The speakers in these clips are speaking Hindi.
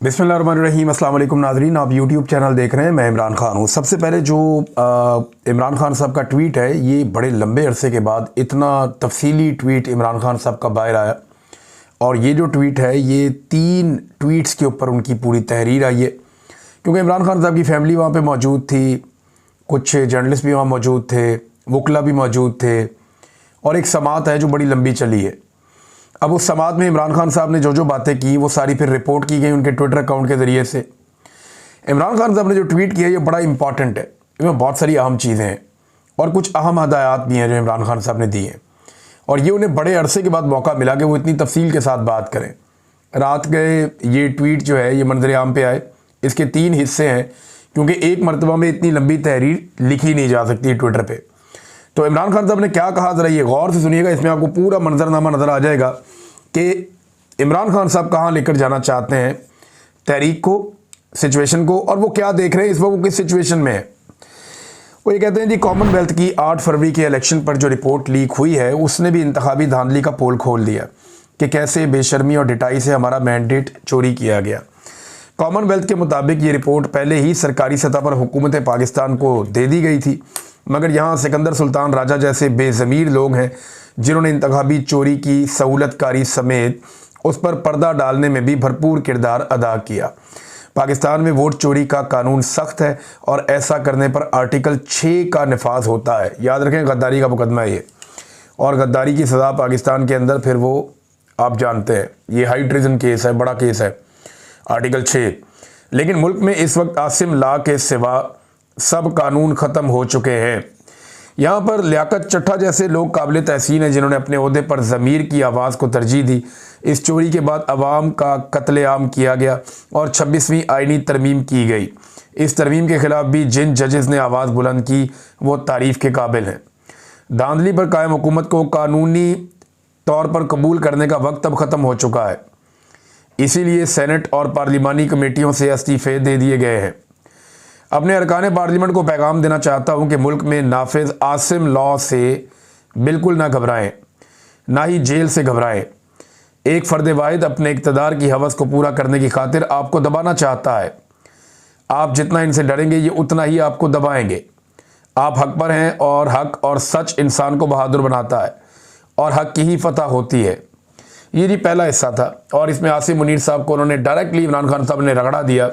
बिस्मिल्लाहिर्रहमानिर्रहीम। अस्सलाम वालेकुम नाज़रीन, आप यूट्यूब चैनल देख रहे हैं। मैं इमरान खान हूँ। सबसे पहले जो इमरान खान साहब का ट्वीट है, ये बड़े लंबे अरसे के बाद इतना तफसीली ट्वीट इमरान खान साहब का बाहर आया। और ये जो ट्वीट है, ये 3 ट्वीट्स के ऊपर उनकी पूरी तहरीर आई है, क्योंकि इमरान खान साहब की फैमिली वहाँ पर मौजूद थी, कुछ जर्नलिस्ट भी वहाँ मौजूद थे, वकला भी मौजूद थे, और एक समात है जो बड़ी लंबी चली है। अब उस समात में इमरान खान साहब ने जो जो बातें की, वो सारी फिर रिपोर्ट की गई उनके ट्विटर अकाउंट के ज़रिए से। इमरान खान साहब ने जो ट्वीट किया, ये बड़ा इंपॉर्टेंट है। इसमें बहुत सारी अहम चीज़ें हैं और कुछ अहम हदायत भी हैं जो इमरान खान साहब ने दी हैं, और ये उन्हें बड़े अरसे के बाद मौका मिला कि वो इतनी तफसील के साथ बात करें। रात गए ये ट्वीट जो है, ये मंजर आम पे आए। इसके 3 हिस्से हैं, क्योंकि एक मरतबा में इतनी लंबी तहरीर लिखी नहीं जा सकती ट्विटर पर। तो इमरान खान साहब ने क्या कहा, ज़रा ये गौर से सुनिएगा। इसमें आपको पूरा मंजरनामा नज़र आ जाएगा कि इमरान खान साहब कहाँ लेकर जाना चाहते हैं तहरीक को, सिचुएशन को, और वो क्या देख रहे हैं इस वक्त, वो किस सिचुएशन में है। वो ये कहते हैं जी, कॉमनवेल्थ की 8 फरवरी के इलेक्शन पर जो रिपोर्ट लीक हुई है, उसने भी इंतखाबी धांधली का पोल खोल दिया कि कैसे बेशर्मी और डिटाई से हमारा मैंडेट चोरी किया गया। कॉमनवेल्थ के मुताबिक ये रिपोर्ट पहले ही सरकारी सतह पर हुकूमत पाकिस्तान को दे दी गई थी, मगर यहाँ सिकंदर सुल्तान राजा जैसे बेज़मीर लोग हैं जिन्होंने इंतखाबी चोरी की सहूलतकारी समेत उस पर पर्दा डालने में भी भरपूर किरदार अदा किया। पाकिस्तान में वोट चोरी का कानून सख्त है और ऐसा करने पर आर्टिकल 6 का नफाज होता है। याद रखें, गद्दारी का मुकदमा है ये, और गद्दारी की सज़ा पाकिस्तान के अंदर फिर वो आप जानते हैं, ये हाई ट्रिजन केस है, बड़ा केस है, आर्टिकल 6। लेकिन मुल्क में इस वक्त आसिम ला के सिवा सब कानून ख़त्म हो चुके हैं। यहाँ पर लियाकत चट्टा जैसे लोग काबिल तहसीन हैं, जिन्होंने अपने ओहदे पर ज़मीर की आवाज़ को तरजीह दी। इस चोरी के बाद अवाम का कत्लेआम किया गया और 26वीं आइनी तरमीम की गई। इस तरमीम के ख़िलाफ़ भी जिन जजेस ने आवाज़ बुलंद की, वो तारीफ़ के काबिल हैं। धांधली पर कायम हुकूमत को कानूनी तौर पर कबूल करने का वक्त अब ख़त्म हो चुका है, इसीलिए सेनेट और पार्लिमानी कमेटियों से इस्तीफ़े दे दिए गए हैं। अपने अरकान पार्लियामेंट को पैगाम देना चाहता हूं कि मुल्क में नाफिज आसिम लॉ से बिल्कुल ना घबराएं, ना ही जेल से घबराएं। एक फ़र्द वाहिद अपने इक़्तिदार की हवस को पूरा करने की खातिर आपको दबाना चाहता है। आप जितना इनसे डरेंगे, ये उतना ही आपको दबाएंगे। आप हक पर हैं और हक और सच इंसान को बहादुर बनाता है और हक की ही फतह होती है। ये जी पहला हिस्सा था, और इसमें आसिम मुनीर साहब को उन्होंने डायरेक्टली इमरान खान साहब ने रगड़ा दिया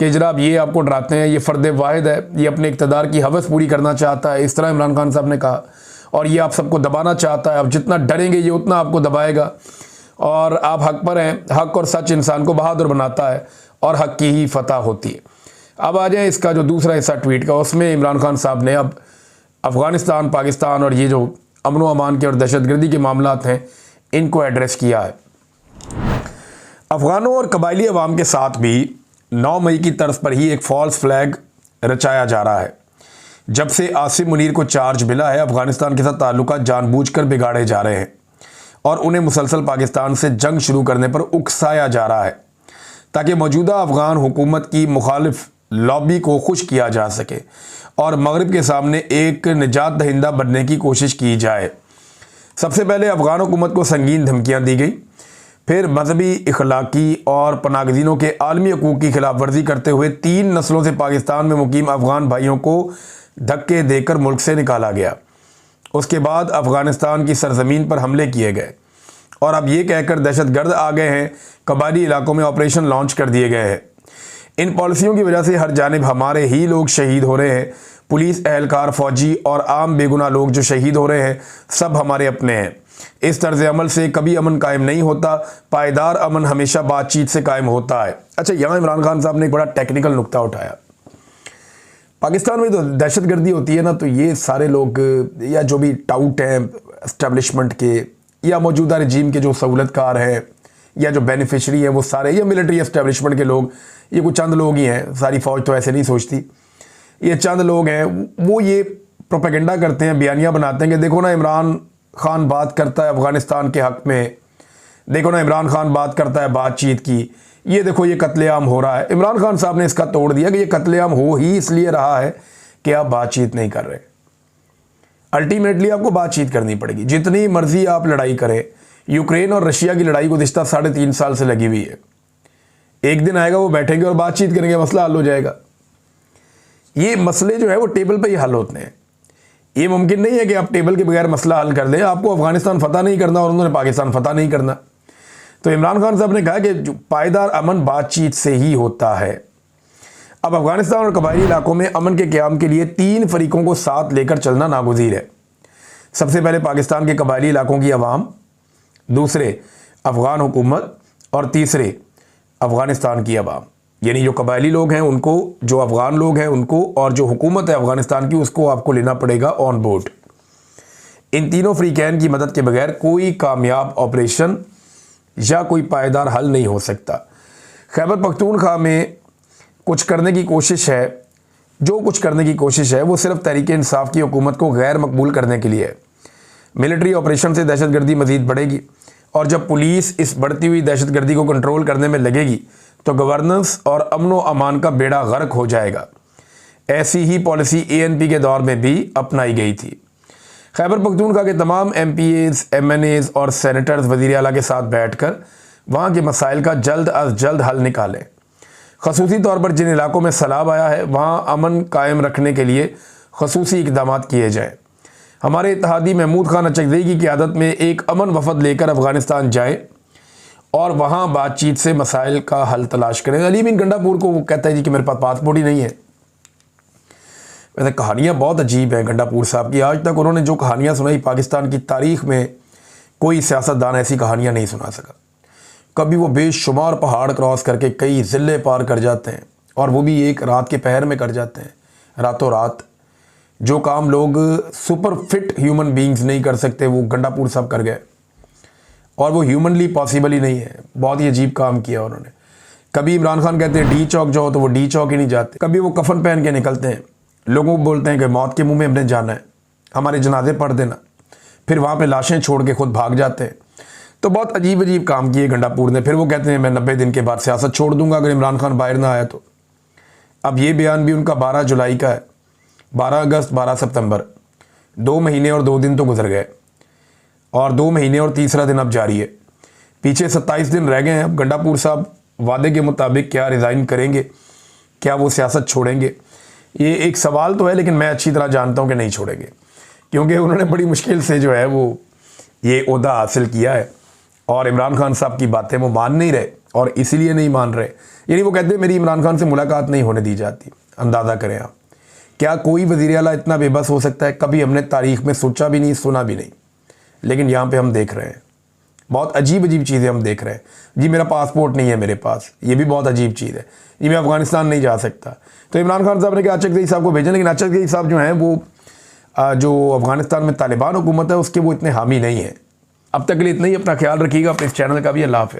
कि जनाब ये आपको डराते हैं, ये फ़र्द वाहिद है, ये अपने इक़्तिदार की हवस पूरी करना चाहता है, इस तरह इमरान खान साहब ने कहा, और ये आप सबको दबाना चाहता है। आप जितना डरेंगे, ये उतना आपको दबाएगा, और आप हक पर हैं। हक और सच इंसान को बहादुर बनाता है और हक की ही फतह होती है। अब आ जाए इसका जो दूसरा हिस्सा ट्वीट का, उसमें इमरान खान साहब ने अब अफ़गानिस्तान, पाकिस्तान और ये जो अमन व अमान के और दहशतगर्दी के मामलात हैं, इनको एड्रेस किया है। अफ़गानों और कबायली अवाम के साथ भी 9 मई की तर्ज पर ही एक फॉल्स फ्लैग रचाया जा रहा है। जब से आसिम मुनीर को चार्ज मिला है, अफ़गानिस्तान के साथ ताल्लुकात जानबूझकर बिगाड़े जा रहे हैं और उन्हें मुसलसल पाकिस्तान से जंग शुरू करने पर उकसाया जा रहा है, ताकि मौजूदा अफ़गान हुकूमत की मुखालिफ लॉबी को खुश किया जा सके और मगरिब के सामने एक निजात दहिंदा बनने की कोशिश की जाए। सबसे पहले अफ़गान हुकूमत को संगीन धमकियाँ दी गई, फिर मजहबी, इखलाकी और पनागज़ीनों के आलमी हकूक़ की खिलाफ वर्जी करते हुए 3 नस्लों से पाकिस्तान में मुकीम अफ़गान भाइयों को धक्के देकर मुल्क से निकाला गया। उसके बाद अफ़गानिस्तान की सरजमीन पर हमले किए गए और अब ये कहकर दहशतगर्द आ गए हैं, कबायली इलाकों में ऑपरेशन लॉन्च कर दिए गए हैं। इन पॉलिसियों की वजह से हर जानिब हमारे ही लोग शहीद हो रहे हैं। पुलिस एहलकार, फ़ौजी और आम बेगुनाह लोग जो शहीद हो रहे हैं, सब हमारे अपने हैं। इस तर्ज अमल से कभी अमन कायम नहीं होता। पायदार अमन हमेशा बातचीत से कायम होता है। अच्छा, यहाँ इमरान खान साहब ने एक बड़ा टेक्निकल नुक्ता उठाया। पाकिस्तान में तो दहशतगर्दी होती है ना, तो ये सारे लोग या जो भी टाउट हैं एस्टेब्लिशमेंट के या मौजूदा रजीम के जो सहूलतकार हैं या जो बेनिफिशरी हैं, वो सारे या मिलिट्री एस्टेब्लिशमेंट के लोग, ये कुछ चंद लोग ही हैं, सारी फ़ौज तो ऐसे नहीं सोचती। ये चंद लोग हैं, वो ये प्रोपेगेंडा करते हैं, बयानियाँ बनाते हैं कि देखो ना इमरान खान बात करता है अफ़गानिस्तान के हक़ में, देखो ना इमरान खान बात करता है बातचीत की, ये देखो ये कत्लेआम हो रहा है। इमरान खान साहब ने इसका तोड़ दिया कि ये कत्लेआम हो ही इसलिए रहा है कि आप बातचीत नहीं कर रहे। अल्टीमेटली आपको बातचीत करनी पड़ेगी, जितनी मर्जी आप लड़ाई करें। यूक्रेन और रशिया की लड़ाई गुज़िश्ता 3.5 साल से लगी हुई है। एक दिन आएगा वो बैठेंगे और बातचीत करेंगे, मसला हल हो जाएगा। ये मसले जो है वो टेबल पे ही हल होते हैं। ये मुमकिन नहीं है कि आप टेबल के बगैर मसला हल कर दें। आपको अफगानिस्तान फतह नहीं करना और उन्होंने पाकिस्तान फतह नहीं करना। तो इमरान खान साहब ने कहा कि जो पायदार अमन बातचीत से ही होता है। अब अफगानिस्तान और कबायली इलाकों में अमन के क़याम के लिए 3 फरीकों को साथ लेकर चलना नागुज़ीर है। सबसे पहले पाकिस्तान के कबायली इलाकों की अवाम, दूसरे अफ़गान हुकूमत और तीसरे अफ़गानिस्तान की अवाम। यानी जो कबायली लोग हैं उनको, जो अफ़गान लोग हैं उनको, और जो हुकूमत है अफ़गानिस्तान की उसको आपको लेना पड़ेगा ऑन बोर्ड। इन तीनों फ़रीक़ैन की मदद के बगैर कोई कामयाब ऑपरेशन या कोई पायदार हल नहीं हो सकता। खैबर पख्तूनख्वा में कुछ करने की कोशिश है, जो कुछ करने की कोशिश है वो सिर्फ तहरीक इंसाफ की हुकूमत को गैर मकबूल करने के लिए है। मिलिट्री ऑपरेशन से दहशतगर्दी मज़ीद बढ़ेगी और जब पुलिस इस बढ़ती हुई दहशतगर्दी को कंट्रोल करने में लगेगी तो गवर्नेंस और अमन व अमान का बेड़ा गर्क हो जाएगा। ऐसी ही पॉलिसी ANP के दौर में भी अपनाई गई थी। खैबर पख्तूनख्वा के तमाम MPAs, MNAs और सेनेटर्स वज़ीर आला के साथ बैठकर वहाँ के मसाइल का जल्द अज जल्द हल निकालें। ख़ुसूसी तौर पर जिन इलाकों में सैलाब आया है वहाँ अमन कायम रखने के लिए ख़ुसूसी इक़दाम किए जाएँ। हमारे इत्तेहादी महमूद खान अचकज़ई की क़यादत में एक अमन वफ़द लेकर अफ़गानिस्तान जाएँ और वहाँ बातचीत से मसाइल का हल तलाश करें। अली बिन गंडापुर को वो कहता है जी कि मेरे पास पासपोर्ट ही नहीं है। वैसे कहानियाँ बहुत अजीब हैं गंडापुर साहब की। आज तक उन्होंने जो कहानियाँ सुनाई पाकिस्तान की तारीख़ में कोई सियासतदान ऐसी कहानियाँ नहीं सुना सका। कभी वो बेशुमार पहाड़ क्रॉस करके कई ज़िले पार कर जाते हैं और वो भी एक रात के पहर में कर जाते हैं, रातों रात। जो काम लोग सुपर फिट ह्यूमन बींग्स नहीं कर सकते वो गंडापुर साहब कर गए, और वो ह्यूमनली पॉसिबल ही नहीं है। बहुत ही अजीब काम किया उन्होंने। कभी इमरान खान कहते हैं डी चौक जाओ तो वो डी चौक ही नहीं जाते। कभी वो कफन पहन के निकलते हैं, लोगों को बोलते हैं कि मौत के मुंह में हमने जाना है, हमारे जनाजे पढ़ देना, फिर वहाँ पे लाशें छोड़ के खुद भाग जाते हैं। तो बहुत अजीब अजीब काम किए गंडापुर ने। फिर वो कहते हैं मैं 90 दिन के बाद सियासत छोड़ दूंगा अगर इमरान खान बाहर ना आया तो। अब ये बयान भी उनका 12 जुलाई का है। 12 अगस्त 12 सितंबर 2 महीने और 2 दिन तो गुजर गए और 2 महीने और तीसरा दिन अब जारी है। पीछे 27 दिन रह गए हैं। अब गंडापुर साहब वादे के मुताबिक क्या रिज़ाइन करेंगे, क्या वो सियासत छोड़ेंगे, ये एक सवाल तो है, लेकिन मैं अच्छी तरह जानता हूँ कि नहीं छोड़ेंगे, क्योंकि उन्होंने बड़ी मुश्किल से जो है वो ये ओहदा हासिल किया है और इमरान खान साहब की बातें वो मान नहीं रहे, और इसीलिए नहीं मान रहे। यानी वो कहते हैं मेरी इमरान खान से मुलाकात नहीं होने दी जाती। अंदाज़ा करें आप, क्या कोई वज़ीर आला इतना बेबस हो सकता है? कभी हमने तारीख़ में सोचा भी नहीं, सुना भी नहीं, लेकिन यहाँ पे हम देख रहे हैं बहुत अजीब अजीब चीज़ें हम देख रहे हैं। जी मेरा पासपोर्ट नहीं है मेरे पास, ये भी बहुत अजीब चीज़ है। जी मैं अफ़गानिस्तान नहीं जा सकता। तो इमरान खान साहब ने कहा अचकज़ई साहब को भेजें, लेकिन अचकज़ई साहब जो हैं वो जो अफ़गानिस्तान में तालिबान हुकूमत है उसके वो इतने हामी नहीं है। अब तक के लिए इतना ही। अपना ख्याल रखिएगा। अपने इस चैनल का भी। अल्लाह हाफ़िज़।